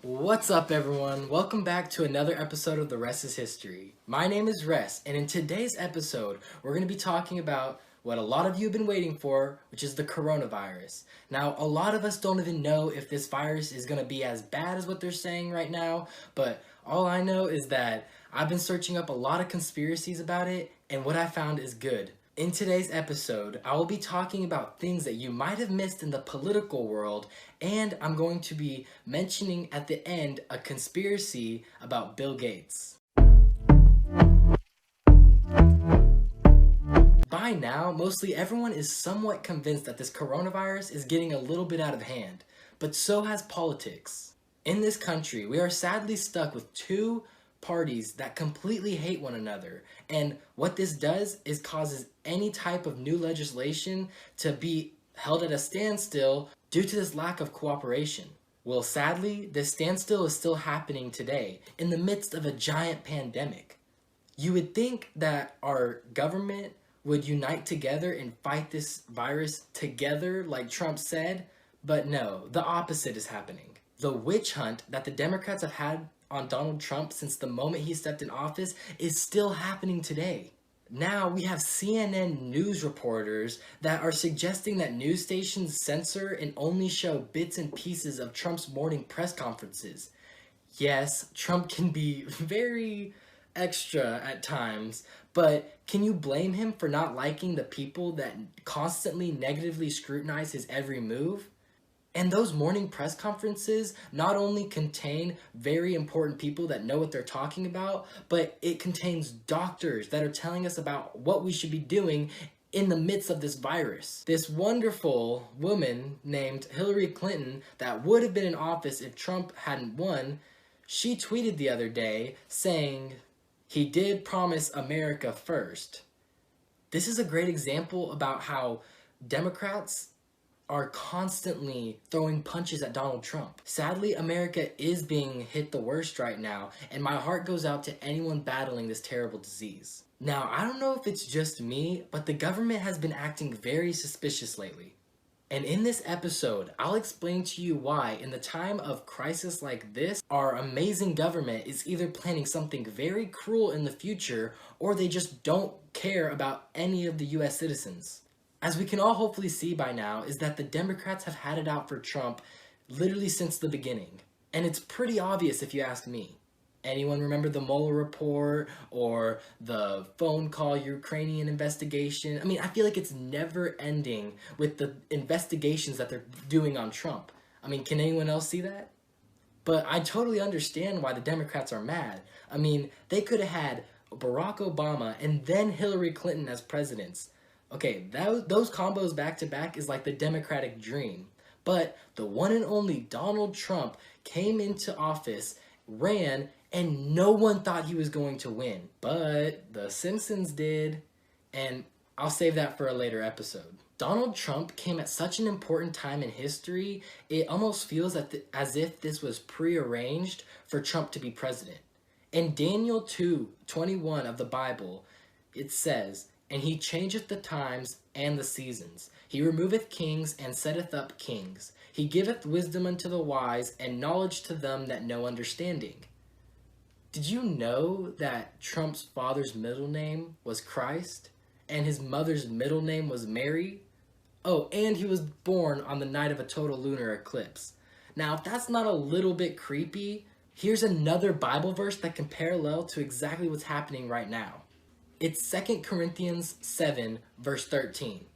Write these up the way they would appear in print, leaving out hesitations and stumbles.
What's up, everyone? Welcome back to another episode of The Rest is History. My name is Rest, and in today's episode, we're going to be talking about what a lot of you have been waiting for, which is the coronavirus. Now, a lot of us don't even know if this virus is going to be as bad as what they're saying right now, but all I know is that I've been searching up a lot of conspiracies about it, and what I found is good. In today's episode, I will be talking about things that you might have missed in the political world, and I'm going to be mentioning at the end a conspiracy about Bill Gates. By now, mostly everyone is somewhat convinced that this coronavirus is getting a little bit out of hand, but so has politics. In this country, we are sadly stuck with two parties that completely hate one another, and what this does is causes any type of new legislation to be held at a standstill due to this lack of cooperation. Well, sadly, this standstill is still happening today in the midst of a giant pandemic. You would think that our government would unite together and fight this virus together like Trump said, but no, the opposite is happening. The witch hunt that the Democrats have had on Donald Trump since the moment he stepped in office is still happening today. Now we have CNN news reporters that are suggesting that news stations censor and only show bits and pieces of Trump's morning press conferences. Yes, Trump can be very extra at times, but can you blame him for not liking the people that constantly negatively scrutinize his every move? And those morning press conferences not only contain very important people that know what they're talking about, but it contains doctors that are telling us about what we should be doing in the midst of this virus. This wonderful woman named Hillary Clinton that would have been in office if Trump hadn't won, she tweeted the other day saying, "He did promise America first." This is a great example about how Democrats are constantly throwing punches at Donald Trump. Sadly, America is being hit the worst right now, and my heart goes out to anyone battling this terrible disease. Now, I don't know if it's just me, but the government has been acting very suspicious lately. And in this episode, I'll explain to you why, in the time of crisis like this, our amazing government is either planning something very cruel in the future, or they just don't care about any of the US citizens. As we can all hopefully see by now, is that the Democrats have had it out for Trump literally since the beginning. And it's pretty obvious if you ask me. Anyone remember the Mueller report or the phone call Ukrainian investigation? I mean, I feel like it's never ending with the investigations that they're doing on Trump. I mean, can anyone else see that? But I totally understand why the Democrats are mad. I mean, they could have had Barack Obama and then Hillary Clinton as presidents. Okay, those combos back to back is like the Democratic dream. But the one and only Donald Trump came into office, ran, and no one thought he was going to win. But the Simpsons did, and I'll save that for a later episode. Donald Trump came at such an important time in history, it almost feels as if this was prearranged for Trump to be president. In Daniel 2:21 of the Bible, it says, "And he changeth the times and the seasons. He removeth kings and setteth up kings. He giveth wisdom unto the wise and knowledge to them that know understanding." Did you know that Trump's father's middle name was Christ and his mother's middle name was Mary? Oh, and he was born on the night of a total lunar eclipse. Now, if that's not a little bit creepy, here's another Bible verse that can parallel to exactly what's happening right now. It's 2 Corinthians 7, verse 13.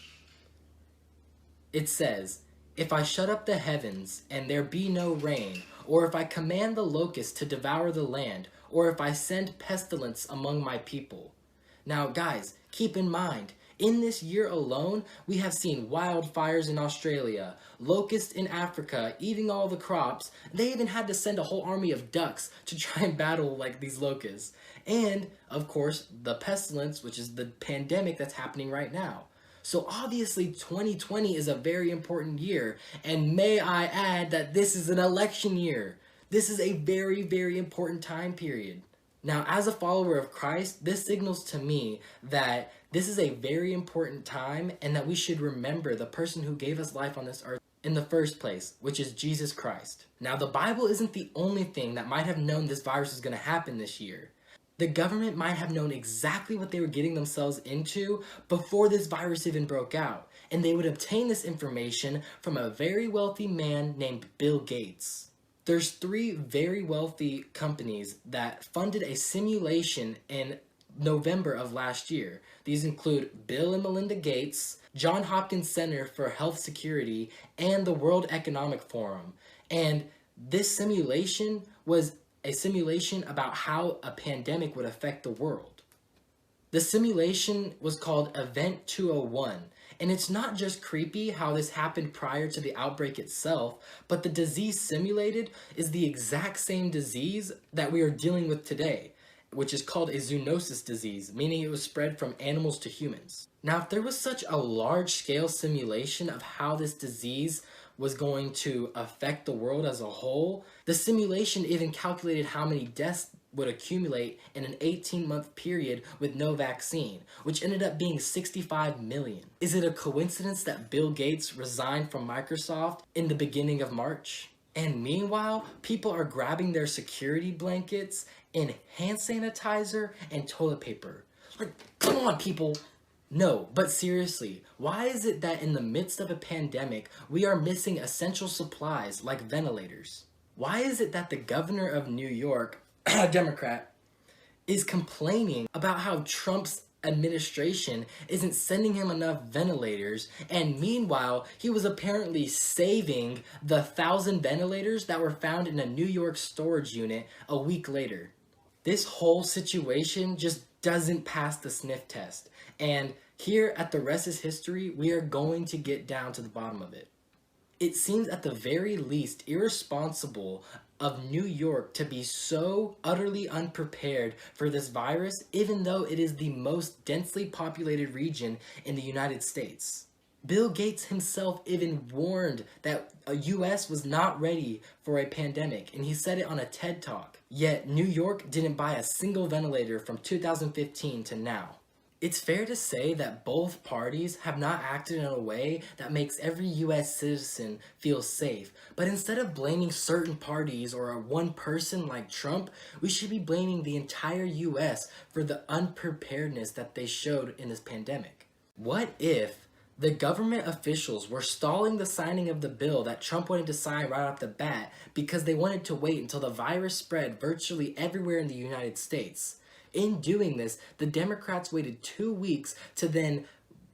It says, "If I shut up the heavens, and there be no rain, or if I command the locusts to devour the land, or if I send pestilence among my people." Now, guys, keep in mind, in this year alone, we have seen wildfires in Australia, locusts in Africa eating all the crops. They even had to send a whole army of ducks to try and battle like these locusts. And, of course, the pestilence, which is the pandemic that's happening right now. So obviously 2020 is a very important year, and may I add that this is an election year. This is a very, very important time period. Now, as a follower of Christ, this signals to me that this is a very important time and that we should remember the person who gave us life on this earth. in the first place, which is Jesus Christ. Now, the Bible isn't the only thing that might have known this virus was going to happen this year. The government might have known exactly what they were getting themselves into before this virus even broke out, and they would obtain this information from a very wealthy man named Bill Gates. There's 3 very wealthy companies that funded a simulation in November of last year. These include Bill and Melinda Gates, Johns Hopkins Center for Health Security, and the World Economic Forum. And this simulation was a simulation about how a pandemic would affect the world. The simulation was called Event 201, and it's not just creepy how this happened prior to the outbreak itself, but the disease simulated is the exact same disease that we are dealing with today, which is called a zoonosis disease, meaning it was spread from animals to humans. Now, if there was such a large-scale simulation of how this disease was going to affect the world as a whole, the simulation even calculated how many deaths would accumulate in an 18-month period with no vaccine, which ended up being 65 million. Is it a coincidence that Bill Gates resigned from Microsoft in the beginning of March? And meanwhile, people are grabbing their security blankets and hand sanitizer and toilet paper. Like, come on, people. No, but seriously, why is it that in the midst of a pandemic, we are missing essential supplies like ventilators? Why is it that the governor of New York, a Democrat, is complaining about how Trump's administration isn't sending him enough ventilators, and meanwhile, he was apparently saving the 1,000 ventilators that were found in a New York storage unit a week later? This whole situation just doesn't pass the sniff test. And here at The Rest is History, we are going to get down to the bottom of it. It seems at the very least irresponsible of New York to be so utterly unprepared for this virus, even though it is the most densely populated region in the United States. Bill Gates himself even warned that the US was not ready for a pandemic, and he said it on a TED Talk. Yet New York didn't buy a single ventilator from 2015 to now. It's fair to say that both parties have not acted in a way that makes every US citizen feel safe. But instead of blaming certain parties or one person like Trump, we should be blaming the entire US for the unpreparedness that they showed in this pandemic. What if the government officials were stalling the signing of the bill that Trump wanted to sign right off the bat because they wanted to wait until the virus spread virtually everywhere in the United States? In doing this, the Democrats waited 2 weeks to then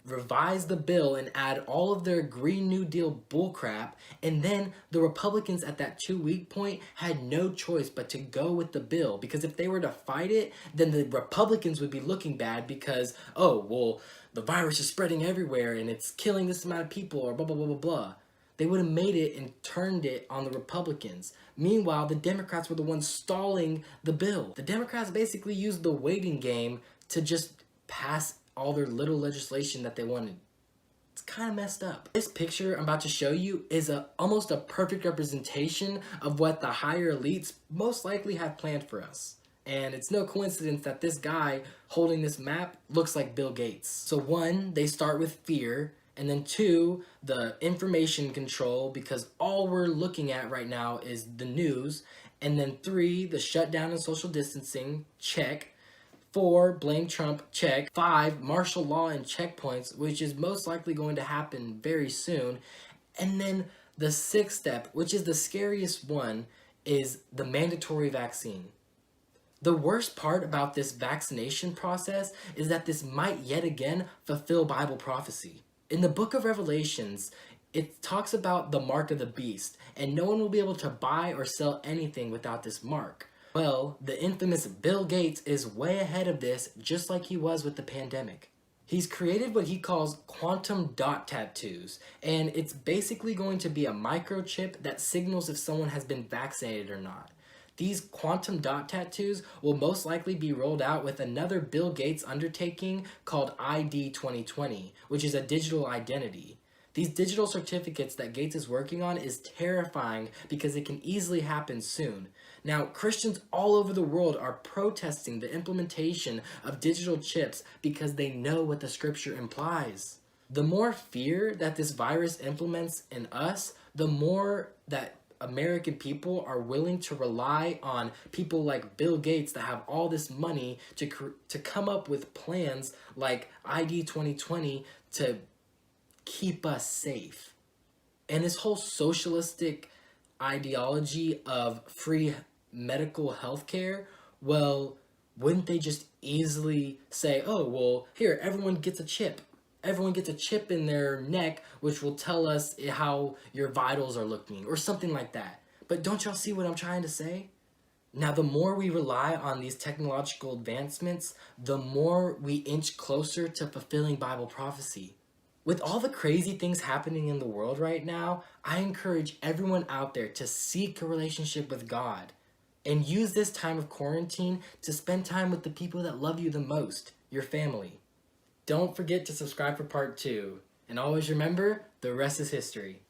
revise the bill and add all of their Green New Deal bullcrap, and then the Republicans at that 2-week point had no choice but to go with the bill, because if they were to fight it, then the Republicans would be looking bad because, oh, well, the virus is spreading everywhere and it's killing this amount of people, or blah, blah, blah, blah, blah. They would have made it and turned it on the Republicans. Meanwhile, the Democrats were the ones stalling the bill. The Democrats basically used the waiting game to just pass all their little legislation that they wanted. It's kind of messed up. This picture I'm about to show you is almost a perfect representation of what the higher elites most likely have planned for us. And it's no coincidence that this guy holding this map looks like Bill Gates. So 1, they start with fear. And then 2, the information control, because all we're looking at right now is the news. And then 3, the shutdown and social distancing, check. 4, blame Trump, check. 5, martial law and checkpoints, which is most likely going to happen very soon. And then the 6th step, which is the scariest one, is the mandatory vaccine. The worst part about this vaccination process is that this might yet again fulfill Bible prophecy. In the book of Revelations, it talks about the mark of the beast, and no one will be able to buy or sell anything without this mark. Well, the infamous Bill Gates is way ahead of this, just like he was with the pandemic. He's created what he calls quantum dot tattoos, and it's basically going to be a microchip that signals if someone has been vaccinated or not. These quantum dot tattoos will most likely be rolled out with another Bill Gates undertaking called ID 2020, which is a digital identity. These digital certificates that Gates is working on is terrifying because it can easily happen soon. Now, Christians all over the world are protesting the implementation of digital chips because they know what the scripture implies. The more fear that this virus implements in us, the more that American people are willing to rely on people like Bill Gates that have all this money to come up with plans like ID 2020 to keep us safe. And this whole socialistic ideology of free medical health care, well, wouldn't they just easily say, oh, well, here, everyone gets a chip. Everyone gets a chip in their neck, which will tell us how your vitals are looking, or something like that. But don't y'all see what I'm trying to say? Now, the more we rely on these technological advancements, the more we inch closer to fulfilling Bible prophecy. With all the crazy things happening in the world right now, I encourage everyone out there to seek a relationship with God and use this time of quarantine to spend time with the people that love you the most, your family. Don't forget to subscribe for part 2. And always remember, the rest is history.